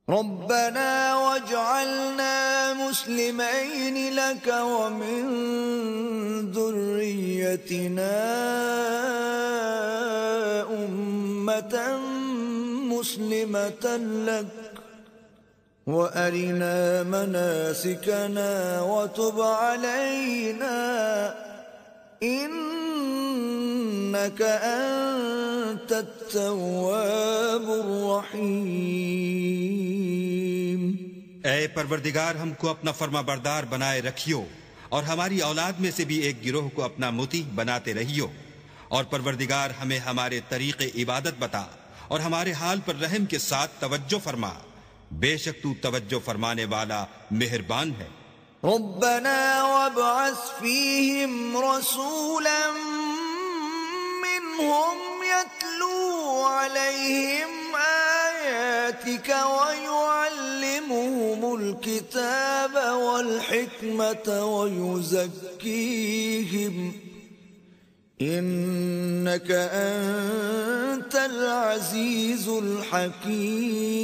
ربنا واجعلنا مسلمين لك ومن ذريتنا أمة مسلمة لك وأرنا مناسكنا وتب علينا إنك أنت التواب الرحيم۔ اے پروردگار، ہم کو اپنا فرما بردار بنائے رکھیو، اور ہماری اولاد میں سے بھی ایک گروہ کو اپنا مطیع بناتے رہیو، اور پروردگار ہمیں ہمارے طریق عبادت بتا، اور ہمارے حال پر رحم کے ساتھ توجہ فرما، بے شک تو توجہ فرمانے والا مہربان ہے۔ ربنا وابعث فيهم رسولا منهم يتلو عليهم آياتك ويعلمهم الكتاب والحكمة ويزكيهم إنك أنت العزيز الحكيم۔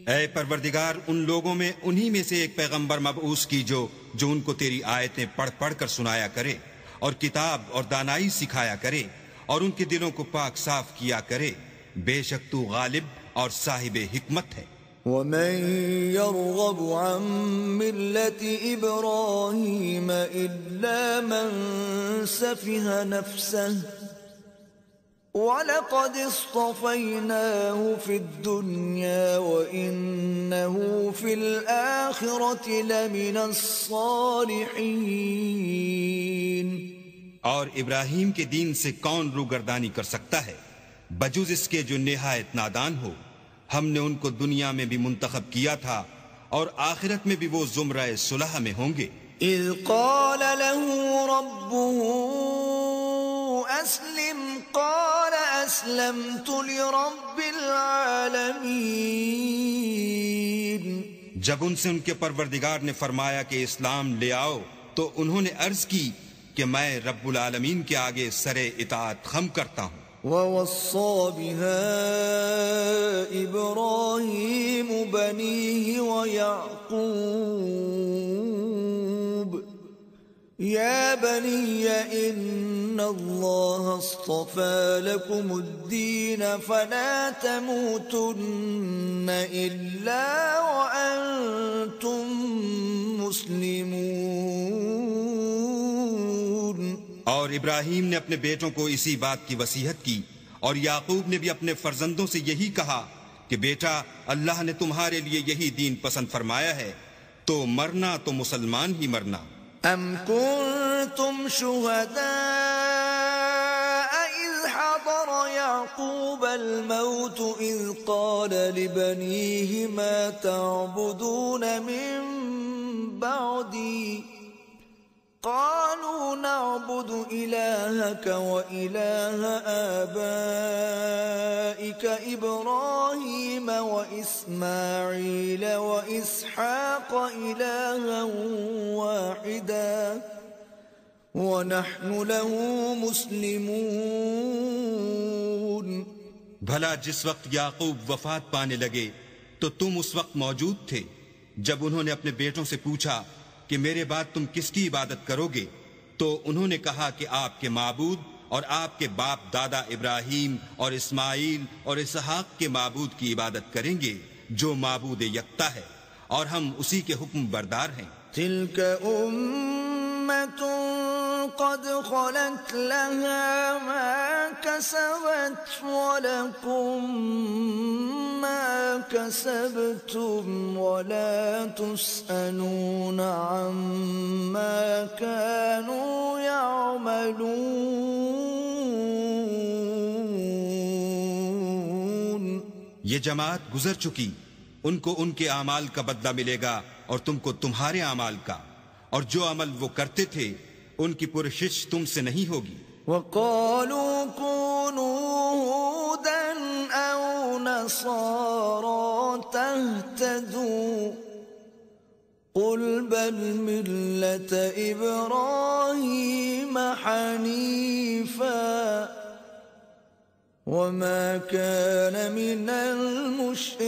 اے پروردگار، ان لوگوں میں انہی میں سے ایک پیغمبر مبعوث کیجو جو ان کو تیری آیتیں پڑھ پڑھ کر سنایا کرے، اور کتاب اور دانائی سکھایا کرے، اور ان کے دلوں کو پاک صاف کیا کرے، بے شک تو غالب اور صاحب حکمت ہے۔ ومن يرغب عن ملة إبراهيم إلا من سفه نفسه وَلَقَدِ اصْطَفَيْنَاهُ فِي الدُّنْيَا وَإِنَّهُ فِي الْآخِرَةِ لَمِنَ الصَّالِحِينَ۔ اور ابراہیم کے دین سے کون روگردانی کر سکتا ہے بجز اس کے جو نہایت نادان ہو؟ ہم نے ان کو دنیا میں بھی منتخب کیا تھا، اور آخرت میں بھی وہ زمرہ صلح میں ہوں گے۔ اذ قال له ربه اسلم قال اسلمت لرب العالمین۔ جب ان سے ان کے پروردگار نے فرمایا کہ اسلام لے آؤ، تو انہوں نے عرض کی کہ میں رب العالمین کے آگے سر اطاعت خم کرتا ہوں۔ وَوَصَّى بِهَا إِبْرَاهِيمُ بَنِيهِ وَيَعْقُوبُ يَا بَنِيَّ إِنَّ اللَّهَ اصْطَفَى لَكُمُ الدِّينَ فَلَا تَمُوتُنَّ إِلَّا وَأَنْتُمْ مُسْلِمُونَ۔ اور ابراہیم نے اپنے بیٹوں کو اسی بات کی وصیحت کی، اور یعقوب نے بھی اپنے فرزندوں سے یہی کہا کہ بیٹا، اللہ نے تمہارے لیے یہی دین پسند فرمایا ہے، تو مرنا تو مسلمان ہی مرنا۔ ام کنتم شہداء اذ حضر یعقوب الموت اذ قال لبنیہ ما تعبدون من بعدی قالوا نعبد إلهك وإله آبائك إبراهيم وإسماعيل وإسحاق إلها واحدا ونحن له مسلمون۔ بھلا جس وقت یعقوب وفات پانے لگے تو تم اس وقت موجود تھے جب انہوں نے اپنے بیٹوں سے پوچھا کہ میرے بعد تم کس کی عبادت کرو گے؟ تو انہوں نے کہا کہ آپ کے معبود اور آپ کے باپ دادا ابراہیم اور اسماعیل اور اسحاق کے معبود کی عبادت کریں گے جو معبود یکتا ہے، اور ہم اسی کے حکم بردار ہیں۔ تلك أمة قد خلت لها ما كسبت ولكم ما كسبتم ولا تسألون عما كانوا يعملون۔ یہ جماعت گزر چکی، ان کو ان کے اعمال کا بدلہ ملے گا اور تم کو تمہارے اعمال کا، اور جو عمل وہ کرتے تھے ان کی پرشش تم سے نہیں ہوگی۔ وَقَالُوا كُونُوا هُودًا أَوْ نَصَارَىٰ تَهْتَدُوا قُلْ بَلْ مِلَّةَ إِبْرَاهِيمَ حَنِيفًا وما كان من المشركين.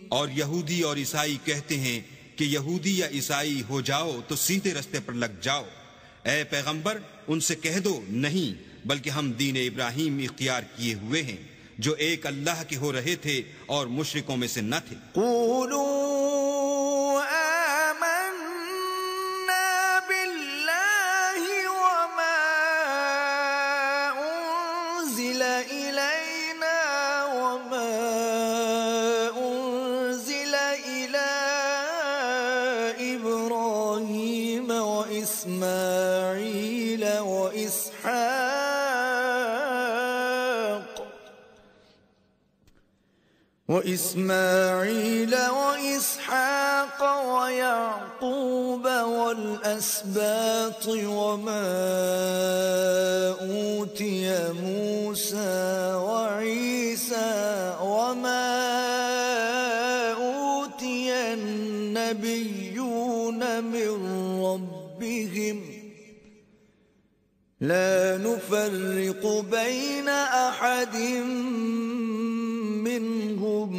اور یہودی اور عیسائی کہتے ہیں کہ یہودی یا عیسائی ہو جاؤ تو سیدھے رستے پر لگ جاؤ. اے پیغمبر ان سے کہہ دو نہیں، بلکہ ہم دین ابراہیم اختیار کیے ہوئے ہیں جو ایک اللہ کے ہو رہے تھے اور مشرکوں میں سے نہ تھے. قولوا آمنا بالله وما أنزل إلينا وما أنزل إلى إبراهيم وإسماعيل وإسحاق ويعقوب والأسباط وما أوتي موسى وعيسى وما أوتي النبيون من ربهم لا نفرق بين أحد منهم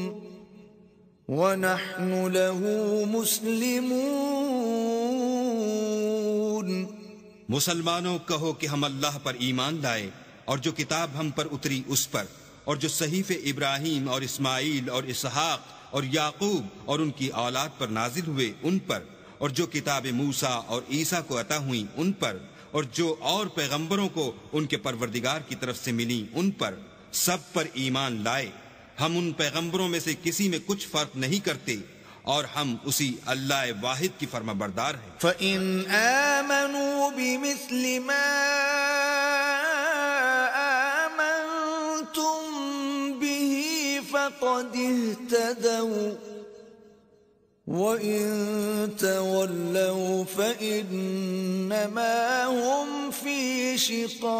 ونحن له مسلمون. مسلمانوں کہو کہ ہم اللہ پر ایمان لائے اور جو کتاب ہم پر اتری اس پر، اور جو صحیفے ابراہیم اور اسماعیل اور اسحاق اور یعقوب اور ان کی اولاد پر نازل ہوئے ان پر، اور جو کتاب موسیٰ اور عیسیٰ کو عطا ہوئیں ان پر، اور جو اور پیغمبروں کو ان کے پروردگار کی طرف سے ملی ان پر، سب پر ایمان لائے. ہم ان پیغمبروں میں سے کسی میں کچھ فرق نہیں کرتے اور ہم اسی اللہ واحد کی فرما بردار ہیں. فَإِنْ آمَنُوا بِمِثْلِ مَا آمَنْتُمْ بِهِ فَقَدِ اهْتَدَوْا وَإِنْ تَوَلَّوْا فَإِنَّمَا هُمْ فِي شِقَاقٍ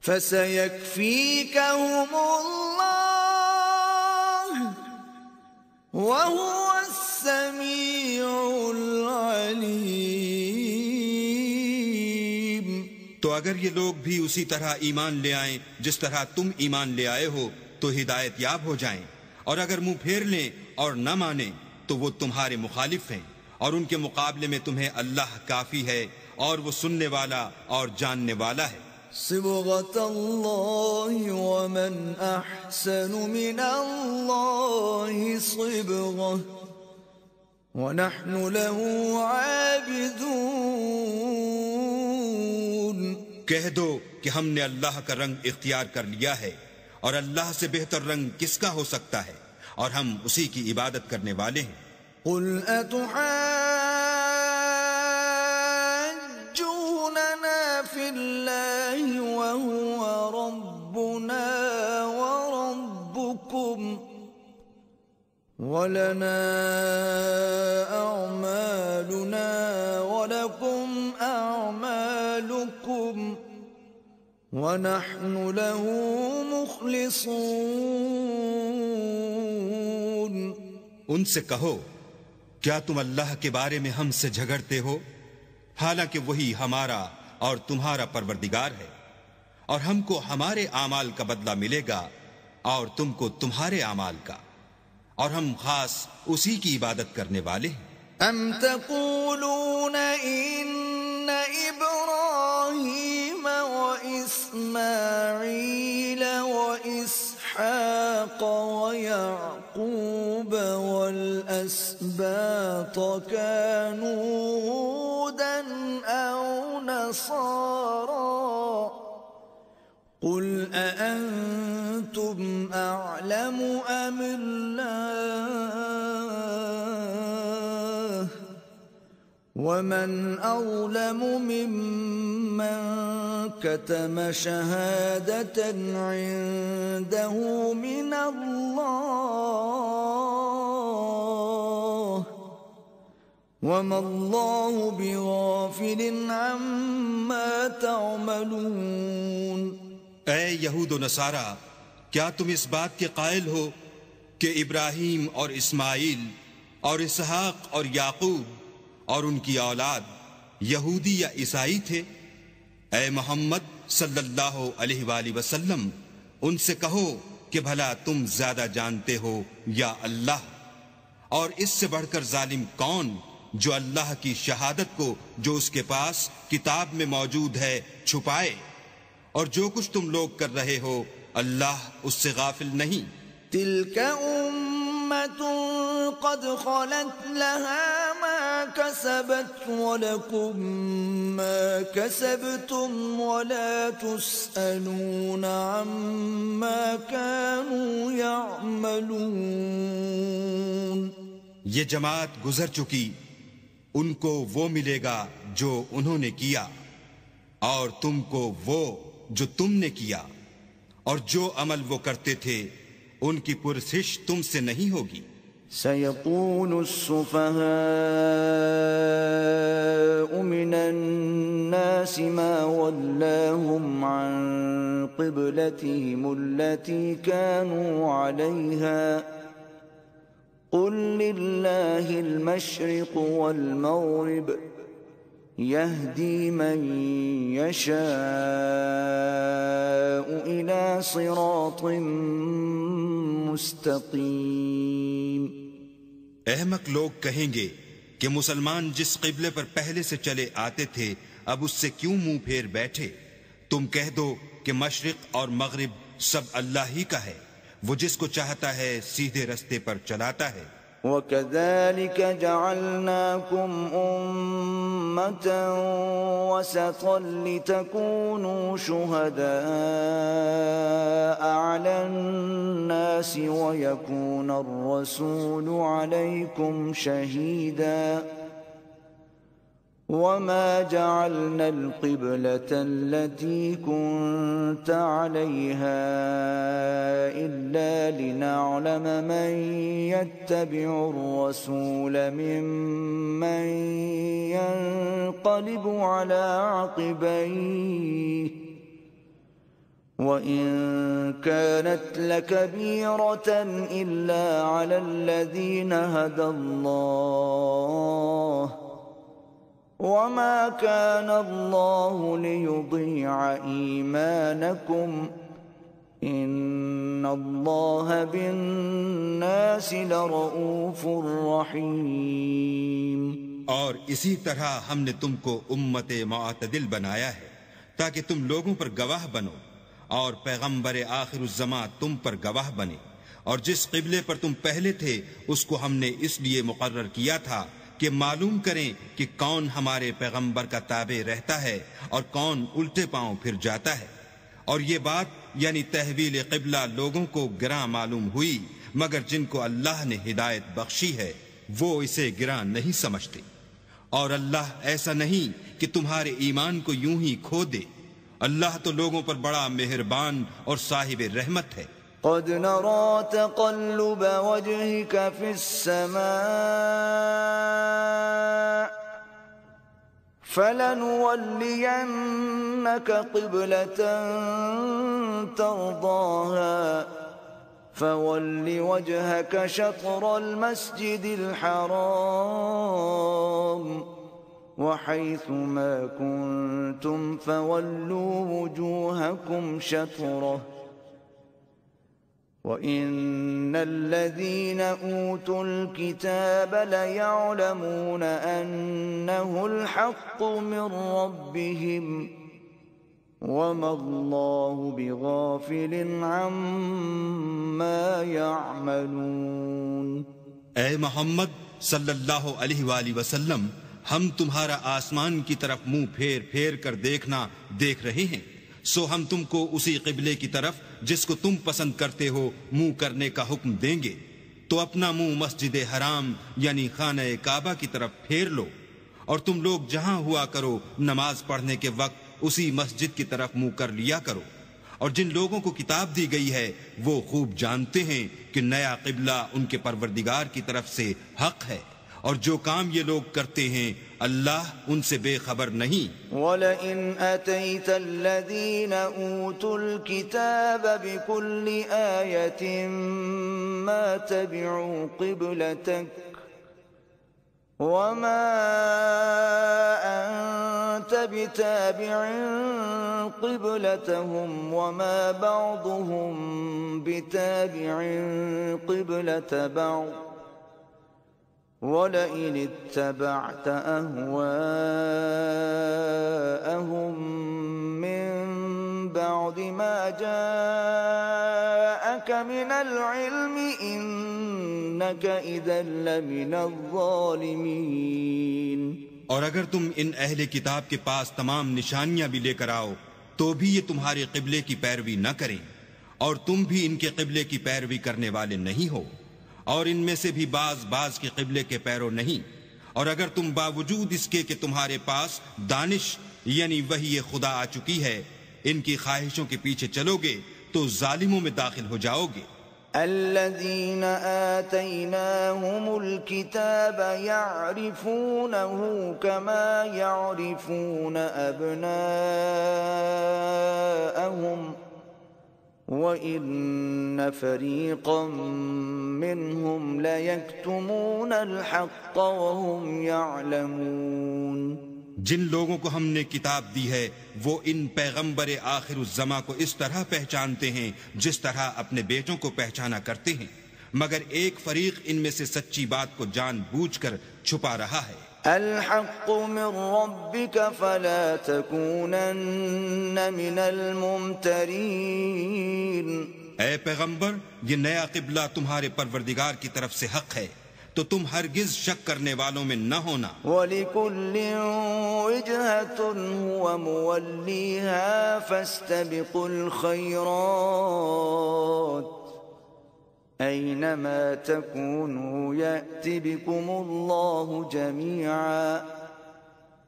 فَسَيَكْفِيكَهُمُ اللَّهُ وَهُوَ السَّمِيعُ الْعَلِيمُ. تو اگر یہ لوگ بھی اسی طرح ایمان لے آئیں جس طرح تم ایمان لے آئے ہو تو ہدایت یاب ہو جائیں، اور اگر منہ پھیر لیں اور نہ مانیں تو وہ تمہارے مخالف ہیں، اور ان کے مقابلے میں تمہیں اللہ کافی ہے اور وہ سننے والا اور جاننے والا ہے. صبغة الله ومن أحسن من الله صبغة ونحن له عابدون. کہہ دو کہ ہم نے اللہ کا رنگ اختیار کر لیا ہے، اور اللہ سے بہتر رنگ کس کا ہو سکتا ہے، اور ہم اسی کی عبادت کرنے والے ہیں. قل أتحاجوننا في الله وهو ربنا وربكم ولنا أعمالنا ولكم أعمالكم ونحن له مخلصون. ان سے کہو کیا تم اللہ کے بارے میں ہم سے جھگڑتے ہو، حالانکہ وہی ہمارا اور تمہارا پروردگار ہے، اور ہم کو ہمارے اعمال کا بدلہ ملے گا اور تم کو تمہارے اعمال کا، اور ہم خاص اسی کی عبادت کرنے والے ہیں. ام تقولون ان ابراہیم واسماعیل واسحاق ویعقوب والاسباط كانوا هودا او نصارا قل أأنتم أعلم أم الله ومن أظلم ممن كتم شهادة عنده من الله وما الله بغافل عما تعملون. اے یہود و نصارہ، کیا تم اس بات کے قائل ہو کہ ابراہیم اور اسماعیل اور اسحاق اور یعقوب اور ان کی اولاد یہودی یا عیسائی تھے؟ اے محمد صلی اللہ علیہ وآلہ وسلم ان سے کہو کہ بھلا تم زیادہ جانتے ہو یا اللہ؟ اور اس سے بڑھ کر ظالم کون جو اللہ کی شہادت کو جو اس کے پاس کتاب میں موجود ہے چھپائے؟ اور جو کچھ تم لوگ کر رہے ہو اللہ اس سے غافل نہیں۔ تلك أمة قد خلت لها ما كسبت ولكم ما كسبتم ولا تسألون عما كانوا يعملون۔ یہ جماعت گزر چکی، ان کو وہ ملے گا جو انہوں نے کیا، اور تم کو وہ جو تم نے کیا، اور جو عمل وہ کرتے تھے ان کی پرسش تم سے نہیں ہوگی۔ سيقول السفهاء من الناس ما ولاهم عن قبلتهم التي كانوا عليها قل لله المشرق والمغرب يهدي من يشاء إلى صراط مستقيم۔ احمق لوگ کہیں گے کہ مسلمان جس قبلے پر پہلے سے چلے آتے تھے اب اس سے کیوں منہ پھیر بیٹھے؟ تم کہہ دو کہ مشرق اور مغرب سب اللہ ہی کا ہے، وہ جس کو چاہتا ہے سیدھے رستے پر چلاتا ہے۔ وَكَذَلِكَ جَعَلْنَاكُمْ أُمَّةً وَسَطًا لِتَكُونُوا شُهَدَاءَ عَلَى النَّاسِ وَيَكُونَ الرَّسُولُ عَلَيْكُمْ شَهِيدًا وَمَا جَعَلْنَا الْقِبْلَةَ الَّتِي كُنْتَ عَلَيْهَا إِلَّا لِنَعْلَمَ مَنْ يَتَّبِعُ الرَّسُولَ مِمَّنْ يَنْقَلِبُ عَلَى عَقِبَيْهِ وَإِنْ كَانَتْ لَكَبِيرَةً إِلَّا عَلَى الَّذِينَ هَدَى اللَّهُ وَمَا كَانَ اللَّهُ لِيُضِيعَ إِيمَانَكُمْ إِنَّ اللَّهَ بِالنَّاسِ لَرَءُوفٌ رَحِيمٌ۔ اور اسی طرح ہم نے تم کو امت معتدل بنایا ہے تاکہ تم لوگوں پر گواہ بنو، اور پیغمبر آخر الزماں تم پر گواہ بنے، اور جس قبلے پر تم پہلے تھے اس کو ہم نے اس لیے مقرر کیا تھا کہ معلوم کریں کہ کون ہمارے پیغمبر کا تابع رہتا ہے اور کون الٹے پاؤں پھر جاتا ہے۔ اور یہ بات یعنی تحویل قبلہ لوگوں کو گراں معلوم ہوئی، مگر جن کو اللہ نے ہدایت بخشی ہے وہ اسے گراں نہیں سمجھتے۔ اور اللہ ایسا نہیں کہ تمہارے ایمان کو یوں ہی کھو دے، اللہ تو لوگوں پر بڑا مہربان اور صاحب رحمت ہے۔ قد نرى تقلب وجهك في السماء فلنولينك قبلة ترضاها فول وجهك شطر المسجد الحرام وحيث ما كنتم فولوا وجوهكم شطره وَإِنَّ الَّذِينَ أُوتُوا الْكِتَابَ لَيَعْلَمُونَ أَنَّهُ الْحَقُّ مِنْ رَبِّهِمْ وَمَا اللَّهُ بِغَافِلٍ عَمَّا يَعْمَلُونَ۔ اے محمد صلی اللہ علیہ وآلہ وسلم، ہم تمہارا آسمان کی طرف منہ پھیر پھیر کر دیکھنا دیکھ رہے ہیں، سو ہم تم کو اسی قبلے کی طرف جس کو تم پسند کرتے ہو منہ کرنے کا حکم دیں گے، تو اپنا منہ مسجد حرام یعنی خانہ کعبہ کی طرف پھیر لو، اور تم لوگ جہاں ہوا کرو نماز پڑھنے کے وقت اسی مسجد کی طرف منہ کر لیا کرو۔ اور جن لوگوں کو کتاب دی گئی ہے وہ خوب جانتے ہیں کہ نیا قبلہ ان کے پروردگار کی طرف سے حق ہے، اور جو کام یہ لوگ کرتے ہیں اللہ ان سے بے خبر نہیں۔ وَلَئِنْ أَتَيْتَ الَّذِينَ أُوتُوا الْكِتَابَ بِكُلِّ آيَةٍ مَا تَبِعُوا قِبْلَتَكَ وَمَا أَنْتَ بتابع قبلتهم وما بعضهم بتابع قبلة بعض ولئن اتبعت أهواءهم من بعد ما جاءك من العلم إنك إذا لمن الظالمين۔ اور اگر تم ان اہل کتاب کے پاس تمام نشانیاں بھی لے کر آؤ تو بھی یہ تمہارے قبلے کی پیروی نہ کریں، اور تم بھی ان کے قبلے کی پیروی کرنے والے نہیں ہو، اور ان میں سے بھی بعض کے قبلے کے پیرو نہیں۔ اور اگر تم باوجود اس کے کہ تمہارے پاس دانش یعنی وحی خدا آ چکی ہے ان کی خواہشوں کے پیچھے چلو گے تو ظالموں میں داخل ہو جاؤ گے۔ الذين آتيناهم الكتاب يعرفونه كما يعرفون أبناءهم وإن فريقا منهم ليكتمون الحق وهم يعلمون۔ جن لوگوں کو ہم نے کتاب دی ہے وہ ان پیغمبر آخر الزماں کو اس طرح پہچانتے ہیں جس طرح اپنے بیٹوں کو پہچانا کرتے ہیں، مگر ایک فریق ان میں سے سچی بات کو جان بوجھ کر چھپا رہا ہے۔ الحق من ربك فلا تكونن من الممترين۔ اے پیغمبر، یہ نیا قبلہ تمہارے پروردگار کی طرف سے حق ہے تو تم ہرگز شک کرنے والوں میں نہ ہونا۔ وَلِكُلٍّ وِجْهَةٌ هُوَ مُوَلِّيهَا فَاسْتَبِقُوا الْخَيْرَاتِ أَيْنَمَا تَكُونُوا يَأْتِ بِكُمُ اللَّهُ جَمِيعًا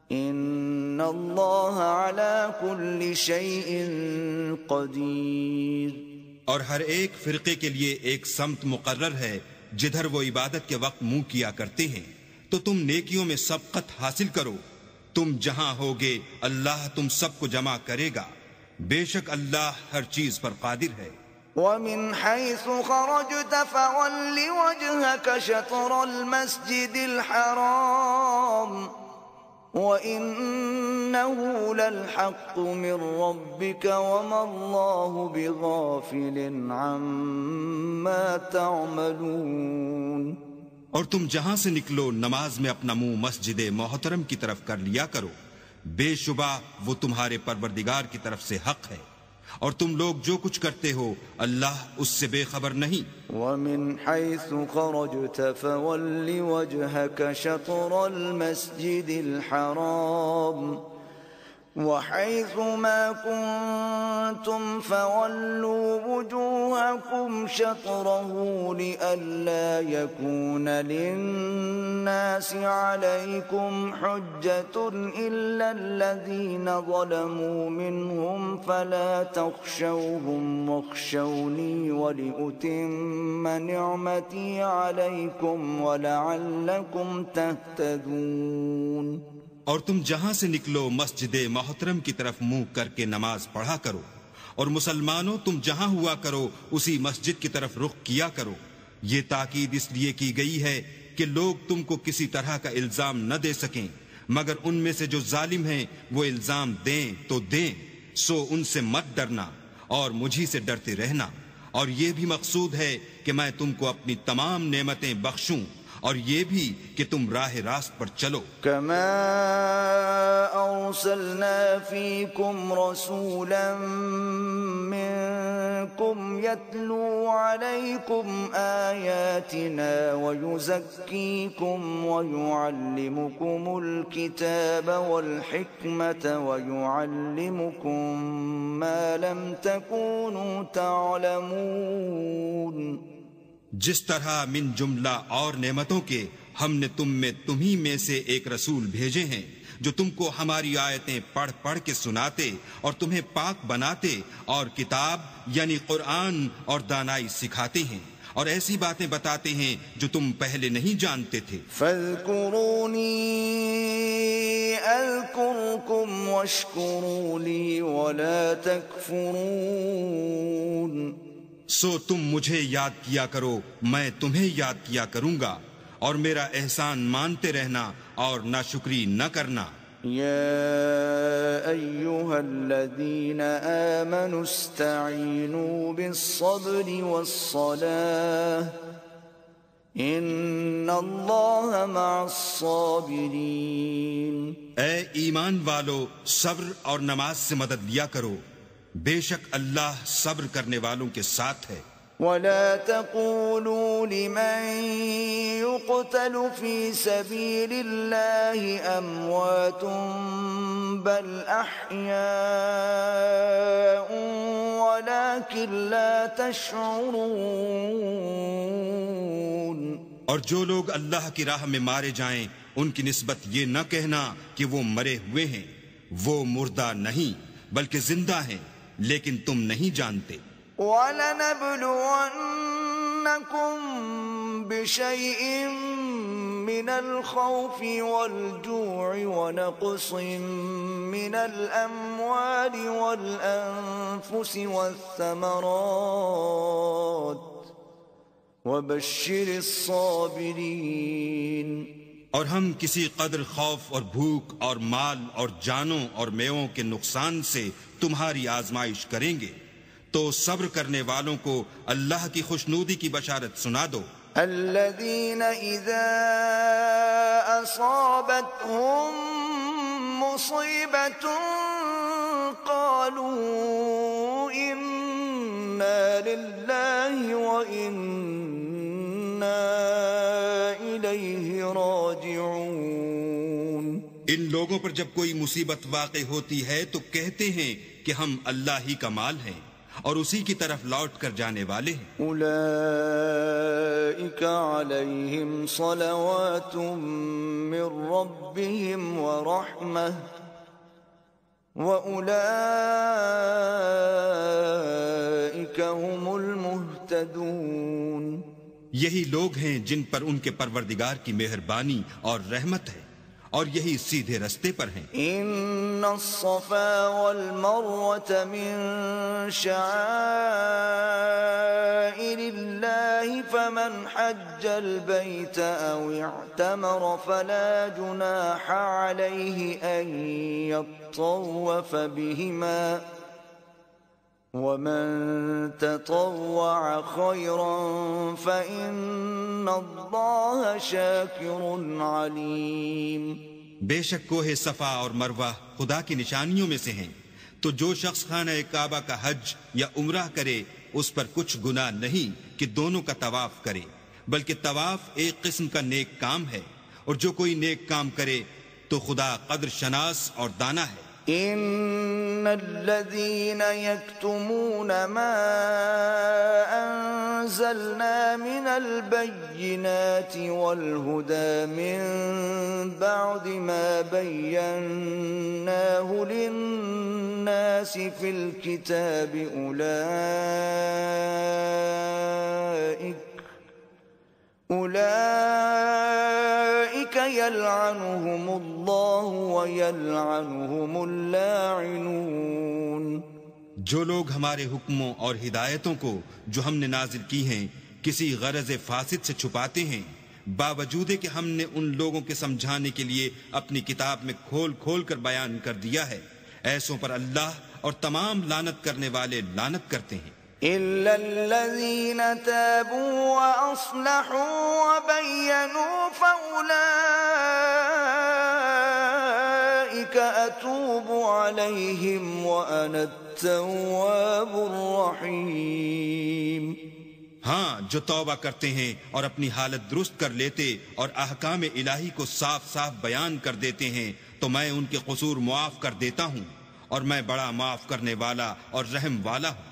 إِنَّ اللَّهَ عَلَى كُلِّ شَيْءٍ قَدِيرٌ۔ اور ہر ایک فرقے کے لیے ایک سمت مقرر ہے جدھر وہ عبادت کے وقت منہ کیا کرتے ہیں، تو تم نیکیوں میں سبقت حاصل کرو۔ تم جہاں ہوگے اللہ تم سب کو جمع کرے گا، بے شک اللہ ہر چیز پر قادر ہے۔ وَمِنْ حَيْثُ خَرَجْتَ فَوَلِّ وَجْهَكَ شَطْرَ الْمَسْجِدِ الْحَرَامِ وَإِنَّهُ لَلْحَقُّ مِنْ رَبِّكَ وَمَا اللَّهُ بِغَافِلٍ عَمَّا تَعْمَلُونَ۔ اور تم جہاں سے نکلو نماز میں اپنا منہ مسجد محترم کی طرف کر لیا کرو، بے شبہ وہ تمہارے پروردگار کی طرف سے حق ہے، اور تم لوگ جو کچھ کرتے ہو اللہ اس سے بے خبر نہیں۔ وَمِنْ حَيْثُ خَرَجْتَ فَوَلِّ وَجْهَكَ شَطْرَ الْمَسْجِدِ الْحَرَامِ وَحَيْثُ مَا كُنْتُمْ فَوَلُّوا وُجُوهَكُمْ شَطْرَهُ لِئَلَّا يَكُونَ لِلنَّاسِ عَلَيْكُمْ حُجَّةٌ إِلَّا الَّذِينَ ظَلَمُوا مِنْهُمْ فَلَا تَخْشَوْهُمْ وَاخْشَوْنِي وَلِأُتِمَّ نِعْمَتِي عَلَيْكُمْ وَلَعَلَّكُمْ تَهْتَدُونَ۔ اور تم جہاں سے نکلو مسجد محترم کی طرف منہ کر کے نماز پڑھا کرو، اور مسلمانوں تم جہاں ہوا کرو اسی مسجد کی طرف رخ کیا کرو۔ یہ تاکید اس لیے کی گئی ہے کہ لوگ تم کو کسی طرح کا الزام نہ دے سکیں، مگر ان میں سے جو ظالم ہیں وہ الزام دیں تو دیں، سو ان سے مت ڈرنا اور مجھی سے ڈرتے رہنا، اور یہ بھی مقصود ہے کہ میں تم کو اپنی تمام نعمتیں بخشوں اور یہ بھی کہ تم راہ راست پر چلو۔ كما أرسلنا فيكم رسولا منكم يتلو عليكم آياتنا ويزكيكم ويعلمكم الكتاب والحكمة ويعلمكم ما لم تكونوا تعلمون۔ جس طرح من جملہ اور نعمتوں کے ہم نے تمہیں میں سے ایک رسول بھیجے ہیں جو تم کو ہماری آیتیں پڑھ پڑھ کے سناتے اور تمہیں پاک بناتے اور کتاب یعنی قرآن اور دانائی سکھاتے ہیں اور ایسی باتیں بتاتے ہیں جو تم پہلے نہیں جانتے تھے۔ فاذکرونی اذکرکم واشکروا لی ولا تکفرون۔ سو تم مجھے یاد کیا کرو، میں تمہیں یاد کیا کروں گا، اور میرا احسان مانتے رہنا اور ناشکری نہ کرنا۔ يا أيها الذين آمنوا استعينوا بالصبر والصلاة إن الله مع الصابرين۔ اے ایمان والو، صبر اور نماز سے مدد لیا کرو، بے شک اللہ صبر کرنے والوں کے ساتھ ہے۔ ولا تقولوا لمن يقتل في سبيل الله أموات بل أحياء ولكن لا تشعرون۔ اور جو لوگ اللہ کی راہ میں مارے جائیں ان کی نسبت یہ نہ کہنا کہ وہ مرے ہوئے ہیں، وہ مردہ نہیں بلکہ زندہ ہیں، لیکن تم نہیں جانتے۔ وَلَنَبْلُوَنَّكُمْ بِشَيْءٍ مِّنَ الْخَوْفِ وَالْجُوعِ وَنَقْصٍ مِّنَ الْأَمْوَالِ وَالْأَنفُسِ وَالثَّمَرَاتِ وَبَشِّرِ الصَّابِرِينَ۔ اور ہم کسی قدر خوف اور بھوک اور مال اور جانوں اور میووں کے نقصان سے تمہاری آزمائش کریں گے، تو صبر کرنے والوں کو اللہ کی خوشنودی کی بشارت سنا دو۔ الذين إذا أصابتهم مصيبة قالوا إنا لله وإنا إليه راجعون۔ ان لوگوں پر جب کوئی مصیبت واقع ہوتی ہے تو کہتے ہیں کہ ہم اللہ ہی کا مال ہیں اور اسی کی طرف لوٹ کر جانے والے ہیں۔ اولئک علیہم صلوات من ربهم ورحمہ واولئک هم المہتدون۔ یہی لوگ ہیں جن پر ان کے پروردگار کی مہربانی اور رحمت ہے اور یہی سیدھے رستے پر ہیں۔ ان الصفا والمروة من شعائر الله فمن حج البيت او اعتمر فلا جناح عليه ان يطوف بهما ومن تطوع خيرا فإن الله شاكر عليم۔ بے شک کوہ صفا اور مروہ خدا کی نشانیوں میں سے ہیں، تو جو شخص خانہ کعبہ کا حج یا عمرہ کرے اس پر کچھ گناہ نہیں کہ دونوں کا طواف کرے، بلکہ طواف ایک قسم کا نیک کام ہے، اور جو کوئی نیک کام کرے تو خدا قدر شناس اور دانا ہے۔ ان الذين يكتمون ما انزلنا من البينات والهدى من بعد ما بيناه للناس في الكتاب أولئك يلعنهم الله ويلعنهم اللاعنون۔ جو لوگ ہمارے حکموں اور ہدایتوں کو جو ہم نے نازل کی ہیں کسی غرض فاسد سے چھپاتے ہیں، باوجود کہ ہم نے ان لوگوں کے سمجھانے کے لیے اپنی کتاب میں کھول کھول کر بیان کر دیا ہے، ایسوں پر اللہ اور تمام لعنت کرنے والے لعنت کرتے ہیں۔ إلا الذين تابوا وأصلحوا وبينوا فأولئك أتوب عليهم وأنا التواب الرحيم۔ ہاں، جو توبہ کرتے ہیں اور اپنی حالت درست کر لیتے اور احکام الہی کو صاف صاف بیان کر دیتے ہیں تو میں ان کے قصور معاف کر دیتا ہوں، اور میں بڑا معاف کرنے والا اور رحم والا ہوں۔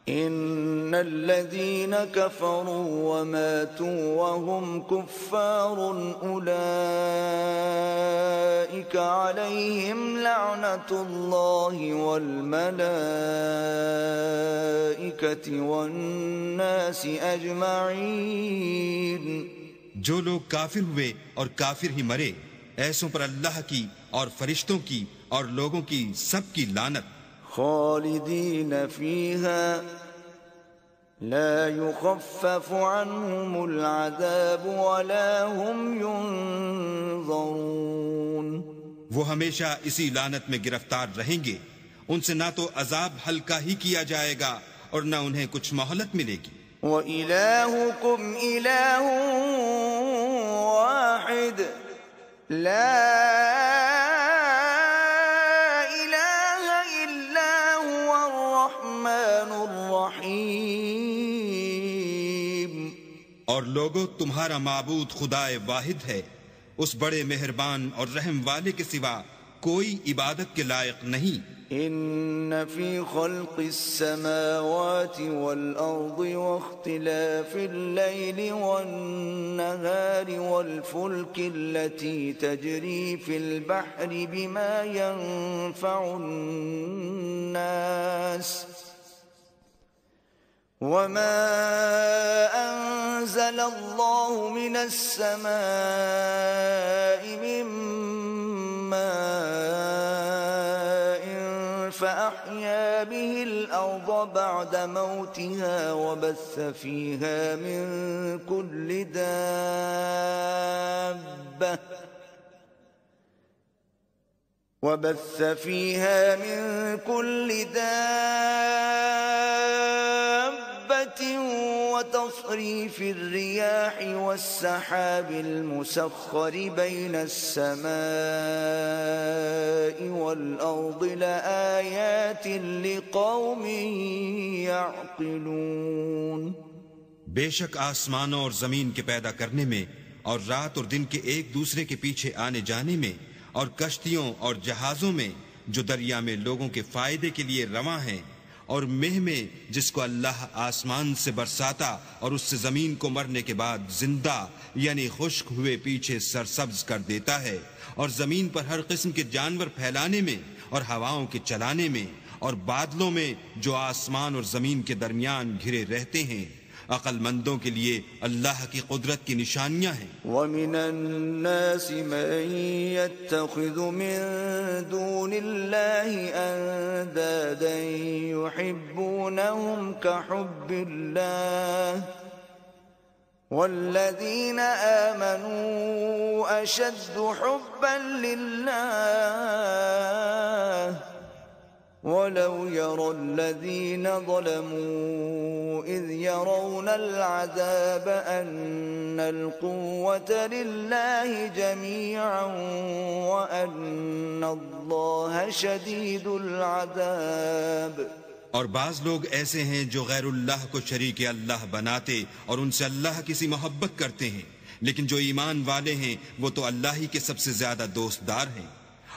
ان الذين كفروا وماتوا وهم كفار اولئك عليهم لعنة الله والملائكة والناس اجمعين۔ جو لوگ کافر ہوئے اور کافر ہی مرے، ایسوں پر اللہ کی اور فرشتوں کی اور لوگوں کی سب کی لعنت۔ خالدین فیہا لا يخفف عنهم العذاب ولا هم ينظرون۔ وہ ہمیشہ اسی لعنت میں گرفتار رہیں گے، ان سے نہ تو عذاب ہلکا ہی کیا جائے گا اور نہ انہیں کچھ مہلت ملے گی۔ وَإِلَٰهُكُمْ إِلَٰهٌ وَاحِدٌ لَا إِلَٰهَ إِلَّا هُوَ الرَّحْمَٰنُ الرَّحِيمُ۔ اور لوگو، تمہارا معبود خدائے واحد ہے، اس بڑے مہربان اور رحم والے کے سوا کوئی عبادت کے لائق نہیں۔ إن في خلق السماوات والأرض واختلاف الليل والنهار والفلك التي تجري في البحر بما ينفع الناس وما أنزل الله من السماء من ماء فأحيا به الأرض بعد موتها وبث فيها من كل دابة وتصريف الرياح والسحاب المسخر بين السماء والأرض لآيات لقوم يعقلون۔ بے شک آسمانوں اور زمین کے پیدا کرنے میں اور رات اور دن کے ایک دوسرے کے پیچھے آنے جانے میں اور کشتیوں اور جہازوں میں جو دریا میں لوگوں کے فائدے کے لیے رواں ہیں، اور مہ میں جس کو اللہ آسمان سے برساتا اور اس سے زمین کو مرنے کے بعد زندہ یعنی خشک ہوئے پیچھے سرسبز کر دیتا ہے، اور زمین پر ہر قسم کے جانور پھیلانے میں اور ہواؤں کے چلانے میں اور بادلوں میں جو آسمان اور زمین کے درمیان گھرے رہتے ہیں، عقل مندوں کے لیے اللہ کی قدرت کی نشانیاں ہیں۔ وَمِنَ النَّاسِ مَن يَتَّخِذُ مِن دُونِ اللَّهِ أَندَادًا يُحِبُّونَهُمْ كَحُبِّ اللَّهِ وَالَّذِينَ آمَنُوا أَشَدُّ حُبًّا لِلَّهِ وَلَوْ يَرَى الَّذِينَ ظَلَمُوا إِذْ يَرَوْنَ الْعَذَابَ أَنَّ الْقُوَّةَ لِلَّهِ جَمِيعًا وَأَنَّ اللَّهَ شَدِيدُ الْعَذَابِ۔ اور بعض لوگ ایسے ہیں جو غیر اللہ کو شریک اللہ بناتے اور ان سے اللہ کی سی محبت کرتے ہیں، لیکن جو ایمان والے ہیں وہ تو اللہ ہی کے سب سے زیادہ دوست دار ہیں۔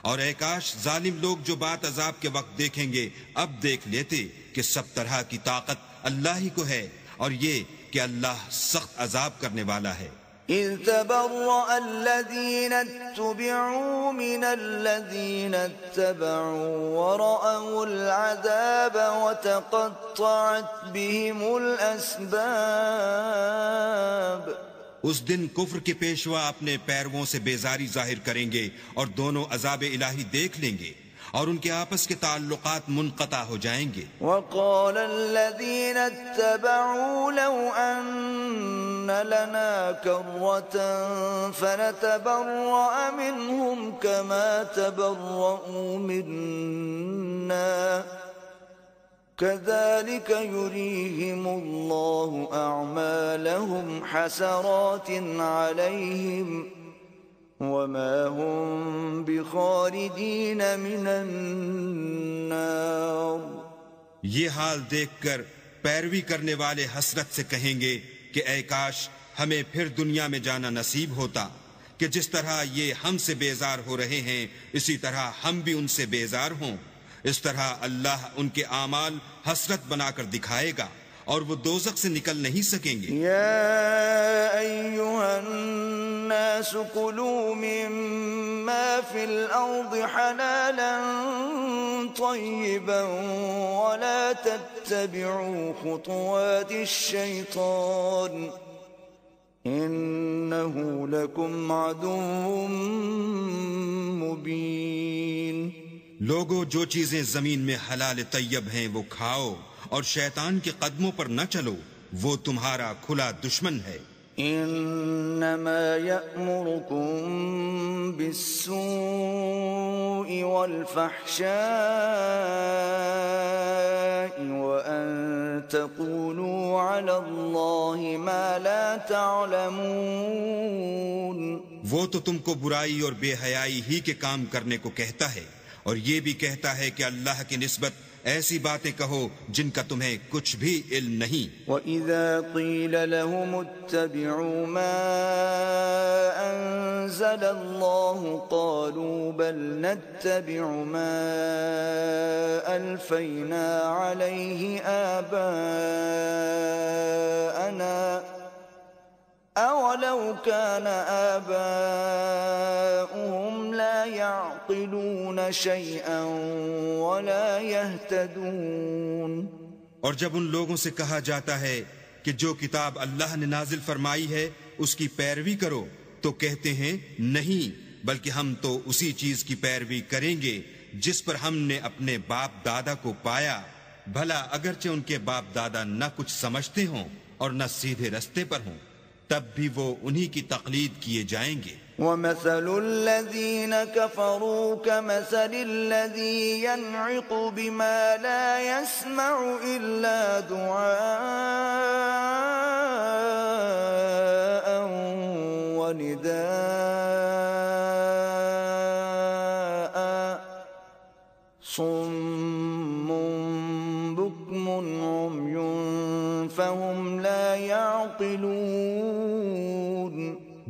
اور اے کاش ظالم لوگ جو بات عذاب کے وقت دیکھیں گے اب دیکھ لیتے کہ سب طرح کی طاقت اللہ ہی کو ہے، اور یہ کہ اللہ سخت عذاب کرنے والا ہے۔ إِذْ تَبَرَّأَ الَّذِينَ اتُّبِعُوا مِنَ الَّذِينَ اتَّبَعُوا وَرَأَوُا الْعَذَابَ وَتَقَطَّعَتْ بِهِمُ الْأَسْبَابُ۔ اس دن کفر کے پیشوا اپنے پیرووں سے بیزاری ظاہر کریں گے اور دونوں عذاب الہی دیکھ لیں گے اور ان کے آپس کے تعلقات منقطع ہو جائیں گے۔ وَقَالَ الَّذِينَ اتَّبَعُوا لَوْ أَنَّ لَنَا كَرَّةً فَنَتَبَرَّأَ مِنْهُمْ كَمَا تَبَرَّؤُوا مِنَّا كَذَلِكَ يُرِيهِمُ اللَّهُ أَعْمَالَهُمْ حَسَرَاتٍ عَلَيْهِمْ وَمَا هُمْ بِخَارِجِينَ مِنَ النَّارِ۔ یہ حال دیکھ کر پیروی کرنے والے حسرت سے کہیں گے کہ اے کاش ہمیں پھر دنیا میں جانا نصیب ہوتا کہ جس طرح یہ ہم سے بیزار ہو رہے ہیں اسی طرح ہم بھی ان سے بیزار ہوں۔ اس طرح اللہ ان کے اعمال حسرت بنا کر دکھائے گا اور وہ دوزخ سے نکل نہیں سکیں گے۔ یا ایھا الناس کلوا مما فی الارض حلالا طیبا ولا تتبعوا خطوات الشیطان انه لکم عدو مبین۔ لوگو، جو چیزیں زمین میں حلال طیب ہیں وہ کھاؤ اور شیطان کے قدموں پر نہ چلو، وہ تمہارا کھلا دشمن ہے۔ انما یأمرکم بالسوء والفحشاء وأن تقولوا على الله ما لا تعلمون. وہ تو تم کو برائی اور بے حیائی ہی کے کام کرنے کو کہتا ہے، اور یہ بھی کہتا ہے کہ اللہ کی نسبت ایسی باتیں کہو جن کا تمہیں کچھ بھی علم نہیں. وَإِذَا قِيلَ لَهُمُ اتَّبِعُوا مَا أَنزَلَ اللَّهُ قَالُوا بَلْ نَتَّبِعُ مَا أَلْفَيْنَا عَلَيْهِ آبَاءَنَا أَوَلَوْ كَانَ آبَاؤُهُمْ لَا يَعْقِلُونَ شَيْئًا وَلَا يَهْتَدُونَ. اور جب ان لوگوں سے کہا جاتا ہے کہ جو کتاب اللہ نے نازل فرمائی ہے اس کی پیروی کرو، تو کہتے ہیں نہیں، بلکہ ہم تو اسی چیز کی پیروی کریں گے جس پر ہم نے اپنے باپ دادا کو پایا، بھلا اگرچہ ان کے باپ دادا نہ کچھ سمجھتے ہوں اور نہ سیدھے رستے پر ہوں، تب بھی وہ انہی کی تقلید کیے جائیں گے. وَمَثَلُ الَّذِينَ كَفَرُوا كَمَثَلِ الَّذِي يَنْعِقُ بِمَا لَا يَسْمَعُ إِلَّا دُعَاءً وَنِدَاءً صُمٌّ بُكْمٌ عُمْيٌ فَهُمْ لَا يَعْقِلُونَ.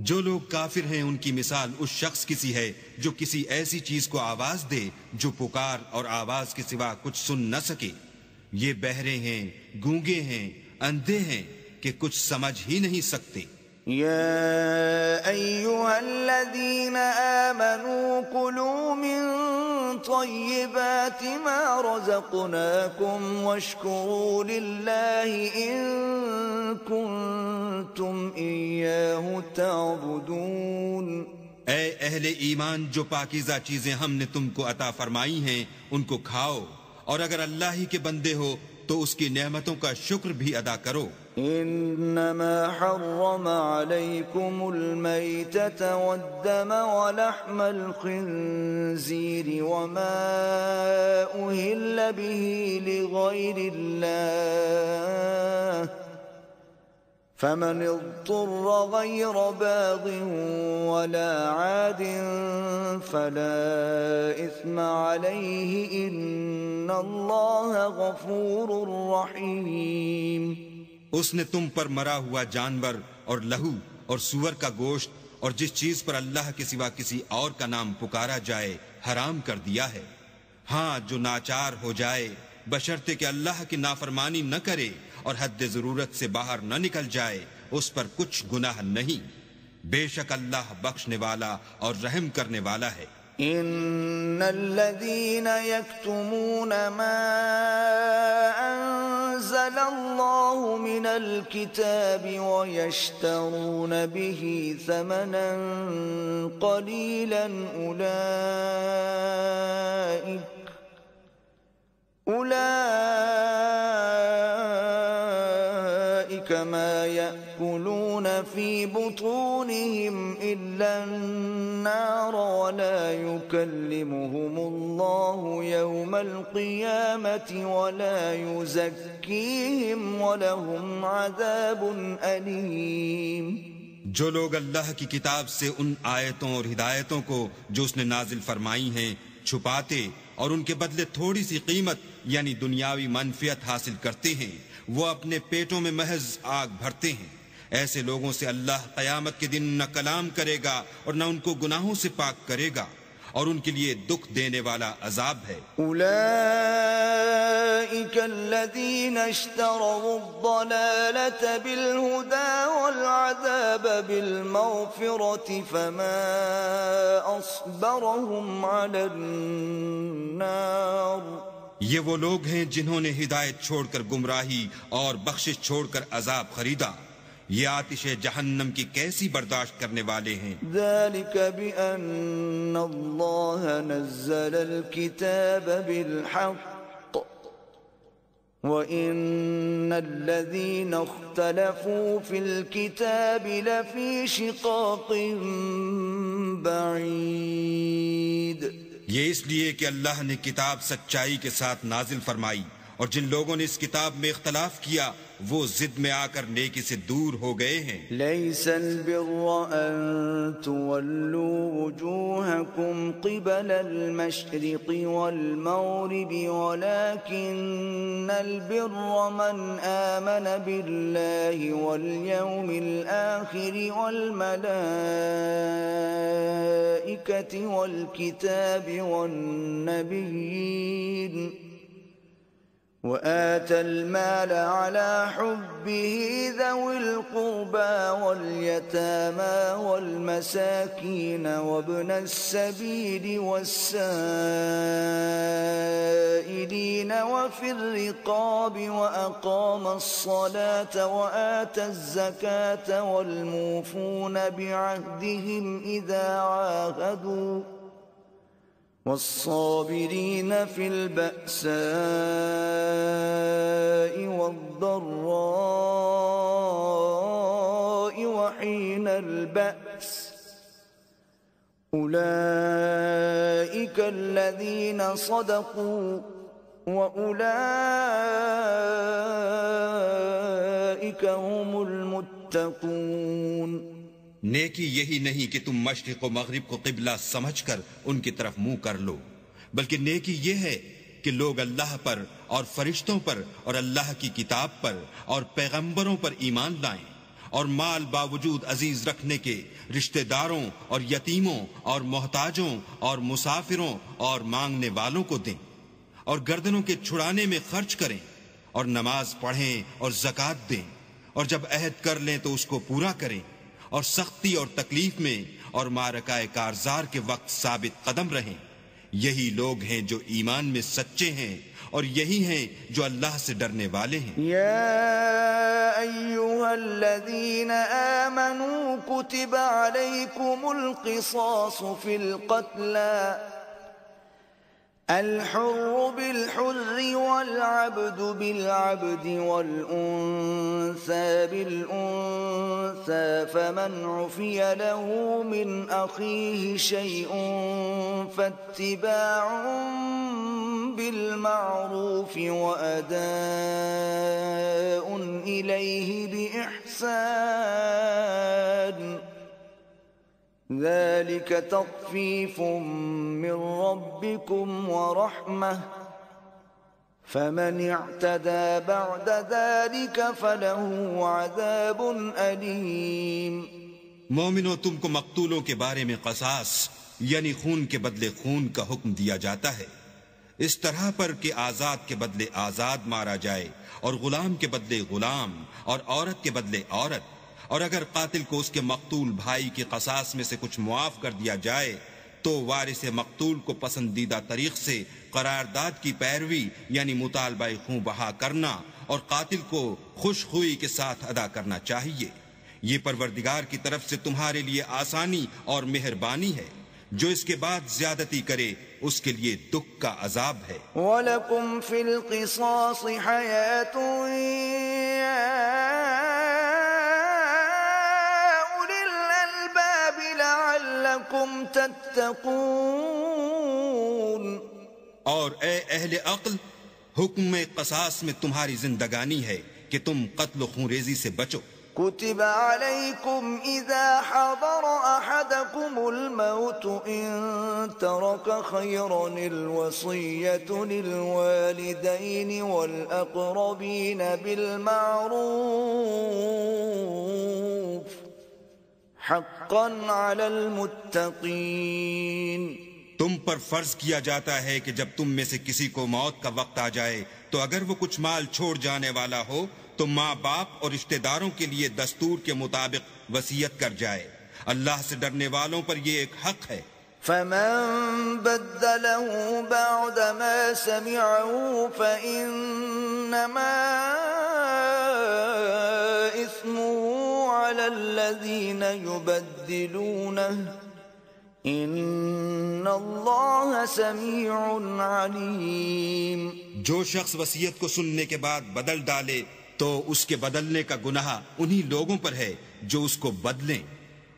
جو لوگ کافر ہیں ان کی مثال اس شخص کی سی ہے جو کسی ایسی چیز کو آواز دے جو پکار اور آواز کے سوا کچھ سن نہ سکے. یہ بہرے ہیں، گونگے ہیں، اندھے ہیں کہ کچھ سمجھ ہی نہیں سکتے. يا أيها الذين آمنوا كلوا من طيبات ما رزقناكم واشكروا لله إن كنتم إياه تعبدون. اے اہل ایمان، جو پاکیزہ چیزیں ہم نے تم کو عطا فرمائی ہیں ان کو کھاؤ، اور اگر اللہ ہی کے بندے ہو تو اس کی نعمتوں کا شکر بھی ادا کرو. إنما حرم عليكم الميتة والدم ولحم الخنزير وما أهل به لغير الله فمن اضطر غير باغ ولا عاد فلا إثم عليه إن الله غفور رحيم. اس نے تم پر مرا ہوا جانور اور لہو اور سور کا گوشت اور جس چیز پر اللہ کے سوا کسی اور کا نام پکارا جائے حرام کر دیا ہے. ہاں، جو ناچار ہو جائے بشرطے کہ اللہ کی نافرمانی نہ کرے اور حد ضرورت سے باہر نہ نکل جائے، اس پر کچھ گناہ نہیں. بے شک اللہ بخشنے والا اور رحم کرنے والا ہے. ان الذين يكتمون ما انزل الله من الكتاب ويشترون به ثمنا قليلا اولئك ما يأكلون في بطونهم إلا النار ولا يكلمهم الله يوم القيامة ولا يزكيهم ولهم عذاب أليم. جو لوگ اللہ کی کتاب سے ان آیتوں اور ہدایتوں کو جو اس نے نازل فرمائی ہیں چھپاتے اور ان کے بدلے تھوڑی سی قیمت یعنی دنیاوی منفعت حاصل کرتے ہیں، وہ اپنے پیٹوں میں محض آگ بھرتے ہیں. ایسے لوگوں سے اللہ قیامت کے دن نہ کلام کرے گا اور نہ ان کو گناہوں سے پاک کرے گا، اور ان کے لیے دکھ دینے والا عذاب ہے. اولئک الذین اشتروا الضلالة بالهدى والعذاب بالمغفرة فما اصبرهم على النار. یہ وہ لوگ ہیں جنہوں نے ہدایت چھوڑ کر گمراہی اور بخشش چھوڑ کر عذاب خریدا. یہ آتش جہنم کی کیسی برداشت کرنے والے ہیں. ذلك بأن الله نزل الكتاب بالحق وإن الذين اختلفوا في الكتاب لفي شقاق بعيد. یہ اس لیے کہ اللہ نے کتاب سچائی کے ساتھ نازل فرمائی، اور جن لوگوں نے اس کتاب میں اختلاف کیا وہ ضد میں آ کر نیکی سے دور ہو گئے ہیں۔ ليس البر أن تولوا وجوهكم قبل المشرق والمغرب ولكن البر من آمن بالله واليوم الآخر والملائكة والكتاب والنبيين وآتى المال على حبه ذوي القربى واليتامى والمساكين وابن السبيل والسائلين وفي الرقاب وأقام الصلاة وآتى الزكاة والموفون بعهدهم إذا عاهدوا والصابرين في البأساء والضراء وحين البأس أولئك الذين صدقوا وأولئك هم المتقون۔ نیکی یہی نہیں کہ تم مشرق و مغرب کو قبلہ سمجھ کر ان کی طرف منہ کر لو، بلکہ نیکی یہ ہے کہ لوگ اللہ پر اور فرشتوں پر اور اللہ کی کتاب پر اور پیغمبروں پر ایمان لائیں، اور مال باوجود عزیز رکھنے کے رشتہ داروں اور یتیموں اور محتاجوں اور مسافروں اور مانگنے والوں کو دیں، اور گردنوں کے چھڑانے میں خرچ کریں، اور نماز پڑھیں اور زکوٰۃ دیں، اور جب عہد کر لیں تو اس کو پورا کریں، اور سختی اور تکلیف میں اور معرکہ کارزار کے وقت ثابت قدم رہیں۔ یہی لوگ ہیں جو ایمان میں سچے ہیں، اور یہی ہیں جو اللہ سے ڈرنے والے ہیں۔ یا ایھا الذین آمنوا کتب علیکم القصاص فی القتلی الحر بالحر والعبد بالعبد والأنثى بالأنثى فمن عفي له من أخيه شيء فاتباع بالمعروف وأداء إليه بإحسان ذلك تخفيف من ربكم ورحمة فمن اعتدى بعد ذلك فله عذاب أليم۔ مومنو، تم کو مقتولوں کے بارے میں قصاص یعنی خون کے بدلے خون کا حکم دیا جاتا ہے، اس طرح پر کہ آزاد کے بدلے آزاد مارا جائے، اور غلام کے بدلے غلام، اور عورت کے بدلے عورت، اور اگر قاتل کو اس کے مقتول بھائی کے قصاص میں سے کچھ معاف کر دیا جائے تو وارث مقتول کو پسندیدہ طریق سے قرارداد کی پیروی یعنی مطالبہ خوں بہا کرنا اور قاتل کو خوش خوئی کے ساتھ ادا کرنا چاہیے۔ یہ پروردگار کی طرف سے تمہارے لیے آسانی اور مہربانی ہے، جو اس کے بعد زیادتی کرے اس کے لیے دکھ کا عذاب ہے۔ وَلَكُمْ فِي الْقِصَاصِ حَيَاةٌ يَا أُولِي الْأَلْبَابِ لَعَلَّكُمْ تَتَّقُونَ۔ اور اے اہل عقل، حکم قصاص میں تمہاری زندگانی ہے کہ تم قتل و خونریزی سے بچو۔ كتب عليكم إذا حضر أحدكم الموت إن ترك خيرا الوصية للوالدين والأقربين بالمعروف حقا على المتقين۔ تم پر فرض کیا جاتا ہے کہ جب تم میں سے کسی کو موت کا وقت آ جائے تو اگر وہ کچھ مال چھوڑ جانے والا ہو تو ماں باپ اور رشتہ داروں کے لیے دستور کے مطابق وصیت کر جائے۔ اللہ سے ڈرنے والوں پر یہ ایک حق ہے۔ فمن بدله بعد ما سمعه فإنما إثمه على الذين يبدلونه إن الله سميع عليم۔ جو شخص وصیت کو سننے کے بعد بدل ڈالے تو اس کے بدلنے کا گناہ انہی لوگوں پر ہے جو اس کو بدلیں،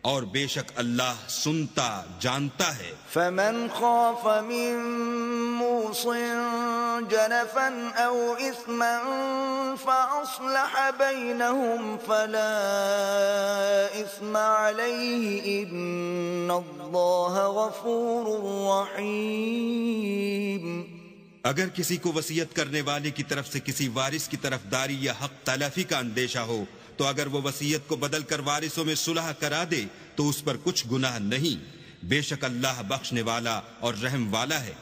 اور بے شک اللہ سنتا جانتا ہے۔ فمن خاف من موص جنفا او اثما فاصلح بينهم فلا اثم عليه ان الله غفور رحيم۔ اگر کسی کو وصیت کرنے والے کی طرف سے کسی وارث کی طرف داری یا حق تلافی کا اندیشہ ہو تو اگر وہ وصیت کو بدل کر وارثوں میں صلح کرا دے تو اس پر کچھ گناہ نہیں، بے شک اللہ بخشنے والا اور رحم والا ہے۔